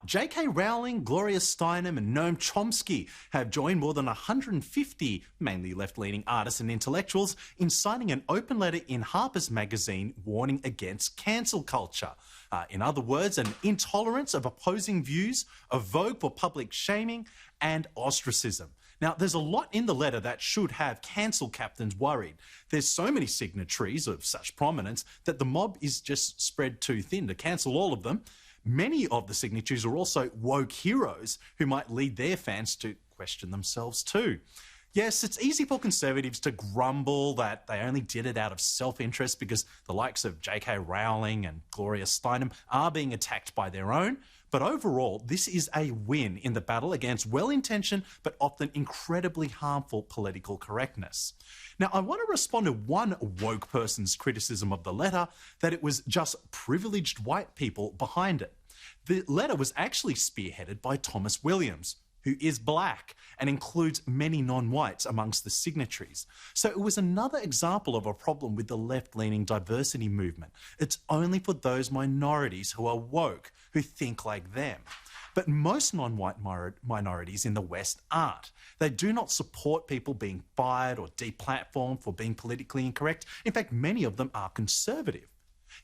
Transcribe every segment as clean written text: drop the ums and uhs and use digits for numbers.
JK Rowling, Gloria Steinem and Noam Chomsky have joined more than 150 mainly left-leaning artists and intellectuals in signing an open letter in Harper's magazine warning against cancel culture. In other words, an intolerance of opposing views, a vogue for public shaming and ostracism. Now, there's a lot in the letter that should have cancel captains worried. There's so many signatories of such prominence that the mob is just spread too thin to cancel all of them. Many of the signatories are also woke heroes who might lead their fans to question themselves too. Yes, it's easy for conservatives to grumble that they only did it out of self-interest because the likes of JK Rowling and Gloria Steinem are being attacked by their own. But overall, this is a win in the battle against well-intentioned but often incredibly harmful political correctness. Now, I want to respond to one woke person's criticism of the letter, that it was just privileged white people behind it. The letter was actually spearheaded by Thomas Williams, who is black and includes many non-whites amongst the signatories. So it was another example of a problem with the left-leaning diversity movement. It's only for those minorities who are woke, who think like them. But most non-white minorities in the West aren't. They do not support people being fired or deplatformed for being politically incorrect. In fact, many of them are conservative.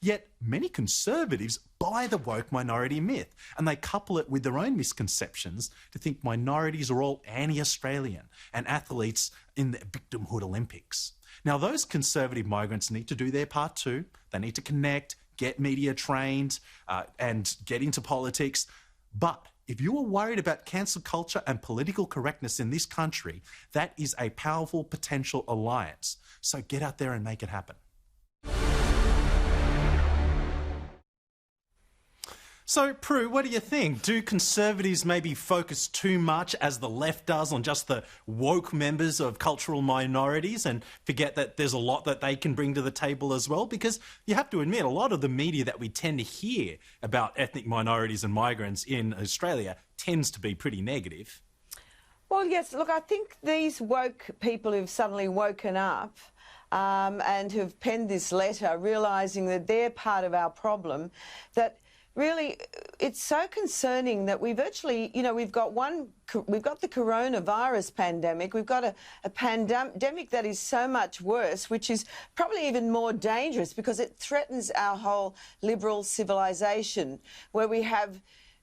Yet many conservatives buy the woke minority myth and they couple it with their own misconceptions to think minorities are all anti-Australian and athletes in the victimhood Olympics. Now, those conservative migrants need to do their part too. They need to connect, get media trained and get into politics. But if you are worried about cancel culture and political correctness in this country, that is a powerful potential alliance. So get out there and make it happen. So, Prue, what do you think? Do conservatives maybe focus too much, as the left does, on just the woke members of cultural minorities and forget that there's a lot that they can bring to the table as well? Because you have to admit, a lot of the media that we tend to hear about ethnic minorities and migrants in Australia tends to be pretty negative. Well, yes, look, I think these woke people who've suddenly woken up and who've penned this letter, realising that they're part of our problem, that really, it's so concerning that we virtually, you know, we've got the coronavirus pandemic, we've got a pandemic that is so much worse, which is probably even more dangerous because it threatens our whole liberal civilization, where we have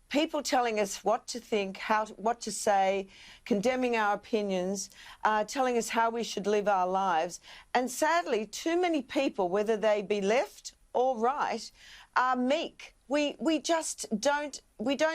people telling us what to think, what to say, condemning our opinions, telling us how we should live our lives. And sadly, too many people, whether they be left or right, are meek. We just don't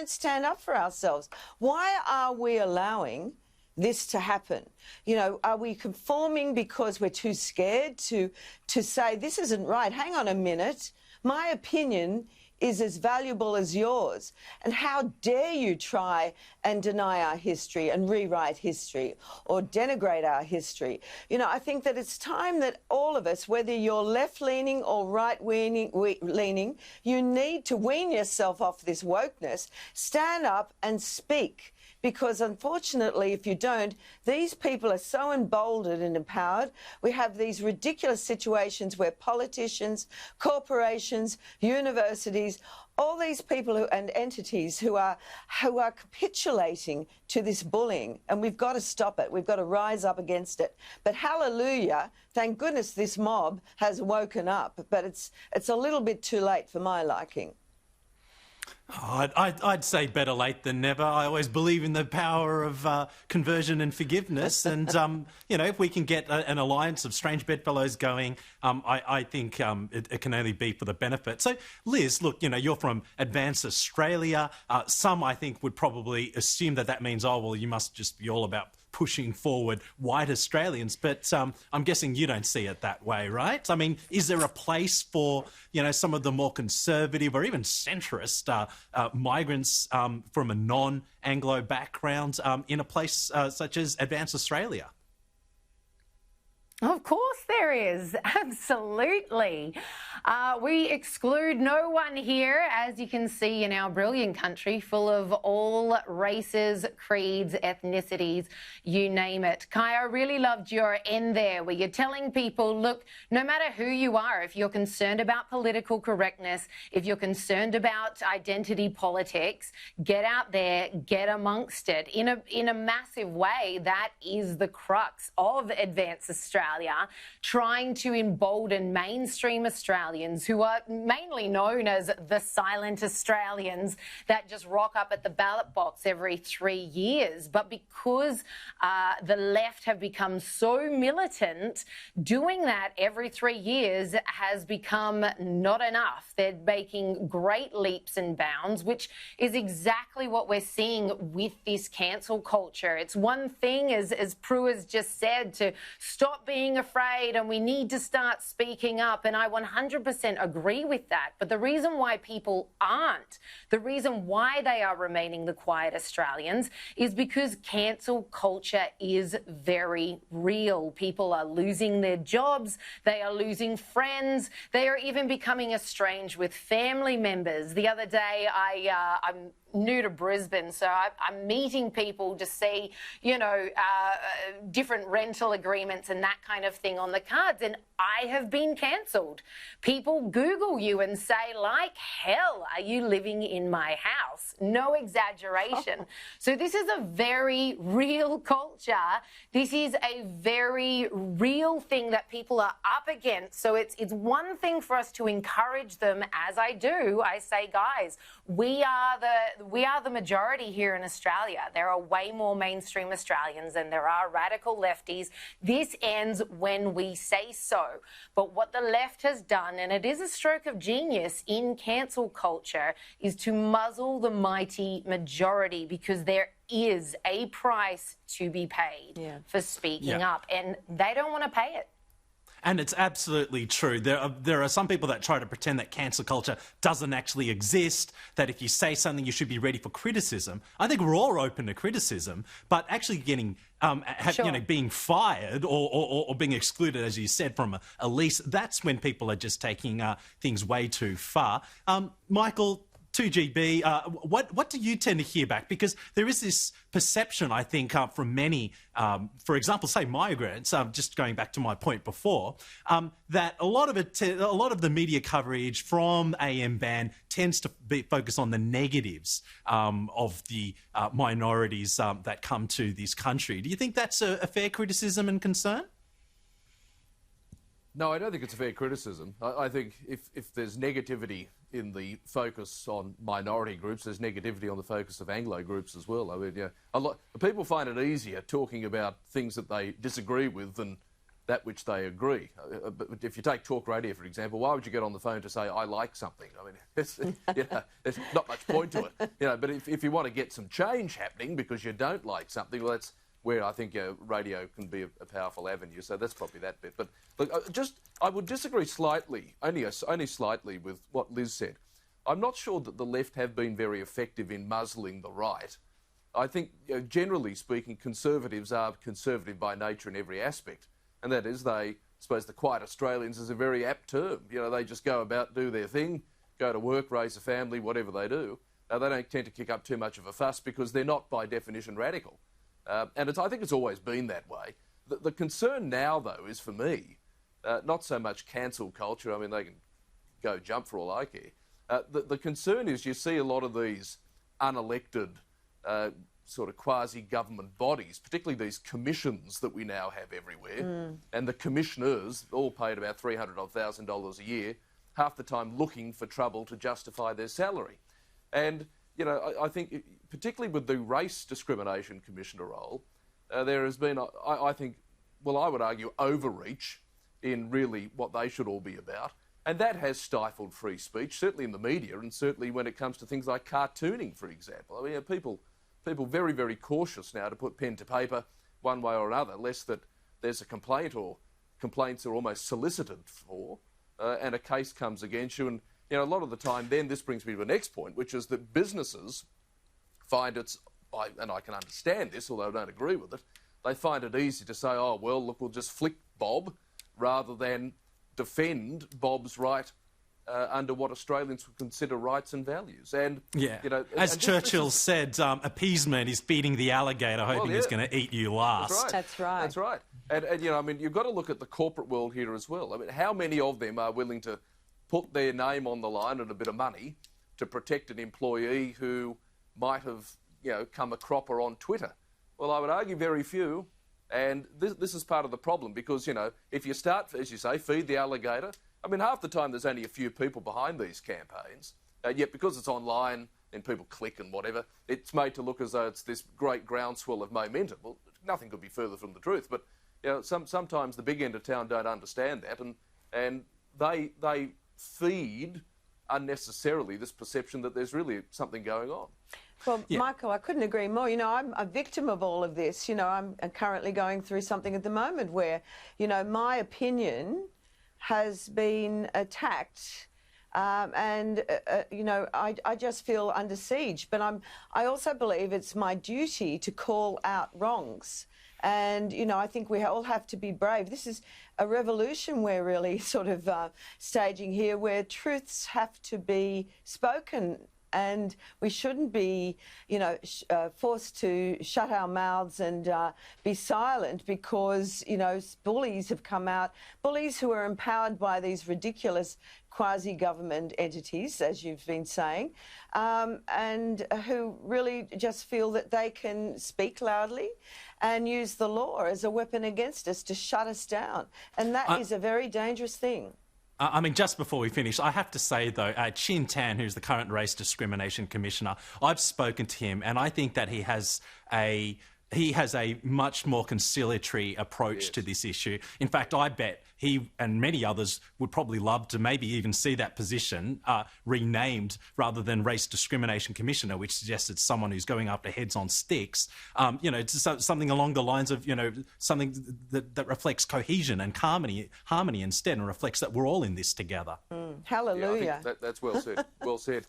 stand up for ourselves. Why are we allowing this to happen? You know, are we conforming because we're too scared to say this isn't right? Hang on a minute. My opinion is as valuable as yours. And how dare you try and deny our history and rewrite history or denigrate our history? You know, I think that it's time that all of us, whether you're left-leaning or right-leaning, you need to wean yourself off this wokeness, stand up and speak. Because unfortunately, if you don't, these people are so emboldened and empowered. We have these ridiculous situations where politicians, corporations, universities, all these people and entities who are capitulating to this bullying, and we've got to stop it. We've got to rise up against it. But hallelujah, thank goodness this mob has woken up, but it's a little bit too late for my liking. Oh, I'd say better late than never. I always believe in the power of conversion and forgiveness. And, you know, if we can get an alliance of strange bedfellows going, I think it can only be for the benefit. So, Liz, look, you know, you're from Advance Australia. Some, I think, would probably assume that means, oh, well, you must just be all about pushing forward white Australians, but I'm guessing you don't see it that way, right? I mean, is there a place for, you know, some of the more conservative or even centrist migrants from a non-Anglo background in a place such as Advance Australia? Of course there is. Absolutely. We exclude no one here, as you can see in our brilliant country, full of all races, creeds, ethnicities, you name it. Ky, I really loved your end there, where you're telling people, look, no matter who you are, if you're concerned about political correctness, if you're concerned about identity politics, get out there, get amongst it. In a massive way, that is the crux of Advance Australia. Trying to embolden mainstream Australians, who are mainly known as the silent Australians that just rock up at the ballot box every 3 years. But because the left have become so militant, doing that every 3 years has become not enough. They're making great leaps and bounds, which is exactly what we're seeing with this cancel culture. It's one thing, as Prue has just said, to stop being afraid and we need to start speaking up, and I 100% agree with that. But the reason why people aren't, the reason why they are remaining the quiet Australians, is because cancel culture is very real. People are losing their jobs, they are losing friends, they are even becoming estranged with family members. The other day, I'm new to Brisbane, so I'm meeting people to see, you know, different rental agreements and that kind of thing on the cards, and I have been cancelled. People Google you and say, like hell, are you living in my house? No exaggeration. So this is a very real culture. This is a very real thing that people are up against. So it's one thing for us to encourage them, as I do. I say, guys, we are the majority here in Australia. There are way more mainstream Australians than there are radical lefties. This ends when we say so. But what the left has done, and it is a stroke of genius in cancel culture, is to muzzle the mighty majority, because there is a price to be paid for speaking up, and they don't want to pay it. And it's absolutely true. There are some people that try to pretend that cancel culture doesn't actually exist, that if you say something, you should be ready for criticism. I think we're all open to criticism, but actually getting, being fired or being excluded, as you said, from a lease, that's when people are just taking things way too far. Michael, 2GB, what do you tend to hear back? Because there is this perception, I think, from many, for example, say migrants, just going back to my point before, that a lot of the media coverage from AM ban tends to focus on the negatives of the minorities that come to this country. Do you think that's a fair criticism and concern? No, I don't think it's a fair criticism. I think if there's negativity in the focus on minority groups, there's negativity on the focus of Anglo groups as well. I mean, people find it easier talking about things that they disagree with than that which they agree. But if you take talk radio, for example, why would you get on the phone to say, I like something? I mean, there's not much point to it. But if you want to get some change happening because you don't like something, well, that's where I think radio can be a powerful avenue. So that's probably that bit. But look, I would disagree slightly, only slightly, with what Liz said. I'm not sure that the left have been very effective in muzzling the right. I think, generally speaking, conservatives are conservative by nature in every aspect. And that is, I suppose the quiet Australians is a very apt term. They just go about, do their thing, go to work, raise a family, whatever they do. They don't tend to kick up too much of a fuss because they're not, by definition, radical. And I think it's always been that way. The concern now, though, is for me, not so much cancel culture. I mean, they can go jump for all I care. The concern is you see a lot of these unelected sort of quasi-government bodies, particularly these commissions that we now have everywhere, and the commissioners, all paid about $300,000 a year, half the time looking for trouble to justify their salary. And, I think, particularly with the race discrimination commissioner role, there has been, I think, well, I would argue, overreach in really what they should all be about. And that has stifled free speech, certainly in the media, and certainly when it comes to things like cartooning, for example. I mean, people very, very cautious now to put pen to paper one way or another, lest that there's a complaint or complaints are almost solicited for, and a case comes against you. And, a lot of the time then, this brings me to the next point, which is that businesses find and I can understand this, although I don't agree with it, they find it easy to say, oh, well, look, we'll just flick Bob, rather than defend Bob's right under what Australians would consider rights and values. And, yeah, you know, as Churchill said, appeasement is feeding the alligator, hoping he's going to eat you last. That's right. That's right. And, you know, I mean, you've got to look at the corporate world here as well. I mean, how many of them are willing to put their name on the line and a bit of money to protect an employee who might have, you know, come a cropper on Twitter? Well, I would argue very few. And this is part of the problem because, you know, if you start, as you say, feed the alligator, I mean, half the time there's only a few people behind these campaigns, yet because it's online and people click and whatever, it's made to look as though it's this great groundswell of momentum. Well, nothing could be further from the truth, but, you know, sometimes the big end of town don't understand that, and they feed unnecessarily this perception that there's really something going on. Well, yeah. Michael, I couldn't agree more. You know, I'm a victim of all of this. You know, I'm currently going through something at the moment where, you know, my opinion has been attacked, and you know, I just feel under siege. But I also believe it's my duty to call out wrongs. And, you know, I think we all have to be brave. This is a revolution we're really sort of staging here, where truths have to be spoken. And we shouldn't be, you know, forced to shut our mouths and be silent because, you know, bullies have come out, bullies who are empowered by these ridiculous quasi-government entities, as you've been saying, and who really just feel that they can speak loudly and use the law as a weapon against us to shut us down. And that is a very dangerous thing. I mean, just before we finish, I have to say, though, Chin Tan, who's the current Race Discrimination Commissioner, I've spoken to him, and I think that he has a much more conciliatory approach to this issue. In fact, I bet he and many others would probably love to maybe even see that position renamed rather than Race Discrimination Commissioner, which suggests it's someone who's going after heads on sticks. You know, it's something along the lines of, you know, something that reflects cohesion and harmony instead, and reflects that we're all in this together. Hallelujah. Yeah, I think that's well said. Well said.